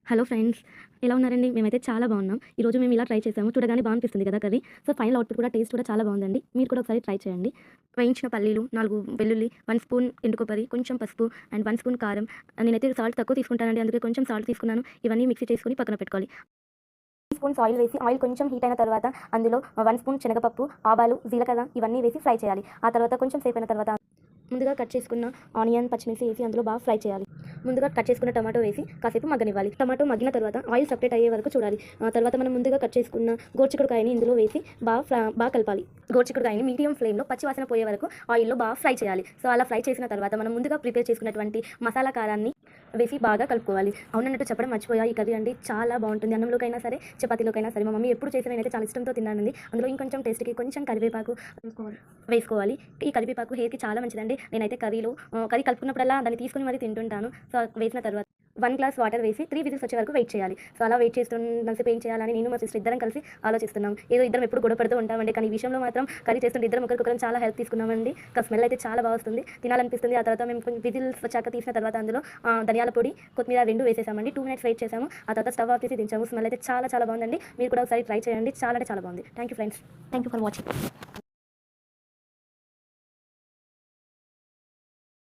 Hello friends, ఎలా ఉన్నారండి? మేమైతే చాలా బాగున్నాం. ఈరోజు మేము ఇలా ట్రై చేసాము. చూడగానే బా అనిపిస్తుంది కదా కర్రీ. సో, ఫైనల్ అవుట్‌పుట్ కూడా టేస్ట్ కూడా చాలా బాగుందండి. మీరు కూడా ఒకసారి ట్రై చేయండి. వేయించిన పల్లీలు, 4 వెల్లుల్లి, 1 స్పూన్ ఎండు కొబ్బరి, కొంచెం పసుపు అండ్ 1 స్పూన్ కారం. నేనైతే సాల్ట్ తక్కువ తీసుకుంటానండి. అందుకే కొంచెం సాల్ట్ తీసుకున్నాను. ఇవన్నీ మిక్సీ చేసుకొని పక్కన పెట్టుకోవాలి. స్పూన్స్ ఆయిల్ వేసి ఆయిల్ కొంచెం హీట్ అయిన తర్వాత అందులో 1 స్పూన్ శనగపప్పు, ఆవాలు, జీలకర్ర ఇవన్నీ వేసి ఫ్రై చేయాలి. ఆ తర్వాత కొంచెం సేపయిన తర్వాత ముందుగా కట్ చేసుకున్న ఆనియన్, పచ్చిమిర్చి వేసి అందులో బాగా ఫ్రై చేయాలి. ముందుగా కట్ చేసుకున్న టమాటో వేసి కాసేపు మగ్గనివ్వాలి. టమాటో మగ్గిన తర్వాత ఆయిల్ సెపరేట్ అయ్యే వరకు చూడాలి. తర్వాత మనం ముందుగా కట్ చేసుకున్న గోరుచిక్కుడుకాయని ఇందులో వేసి బాగా కలపాలి. గోరుచిక్కుడుకాయని మీడియం ఫ్లేమ్‌లో పచ్చి వాసన పోయే వరకు ఆయిల్‌లో బాగా ఫ్రై చేయాలి. సో, అలా ఫ్రై చేసిన తర్వాత మనం ముందుగా ప్రిపేర్ చేసుకున్నటువంటి మసాలా కారాన్ని వేసి బాగా కలుపుకోవాలి. అవునన్నట్టు చెప్పడం మర్చిపోయా. ఈ కర్రీ అండి చాలా బాగుంటుంది. అన్నంలోకైనా సరే, చపాతీలోకైనా సరే. మా మమ్మీ ఎప్పుడు చేసినా నేనైతే చాలా ఇష్టంతో తిన్నానండి. అందులో ఇంకొంచెం టేస్ట్‌కి కొంచెం కరివేపాకు వేసుకోవాలి. ఈ కరివేపాకు హెయిర్‌కి చాలా మంచిదండి. నేనైతే కర్రీ కలుపుకున్నప్పుడల్లా దాన్ని తీసుకొని మరి తింటుంటాను. సో, వేసిన తర్వాత 1 గ్లాస్ వాటర్ వేసి 3 విజిల్స్ వచ్చే వరకు వెయిట్ చేయాలి. సో, అలా వెయిట్ చేస్తున్నంతసేపు ఏం చేయాలని నేను మా సిస్టర్ ఇద్దరం కలిసి ఆలోచిస్తున్నాం. ఏదో ఇద్దరం ఎప్పుడు గొడవ పడుతూ ఉంటామండి. కానీ ఈ విషయంలో మాత్రం కర్రీ చేస్తుంటే ఇద్దరం ఒకరికొకరం చాలా హెల్ప్ తీసుకున్నామండి. స్మెల్ అయితే చాలా బాగా వస్తుంది. తినాలనిపిస్తుంది. ఆ తర్వాత మేము కొంచెం విజిల్స్ వచ్చాక తీసిన తర్వాత అందులో ధనియాల పొడి, కొత్తిమీర 2 వేసేసామండి. 2 మినిట్స్ వెయిట్ చేసాము. ఆ తర్వాత స్టవ్ ఆఫ్ చేసి దించాము. స్మెల్ అయితే చాలా చాలా బాగుందండి. మీరు కూడా ఒకసారి ట్రై చేయండి. చాలా అంటే చాలా బాగుంది. Thank you friends. Thank you for watching.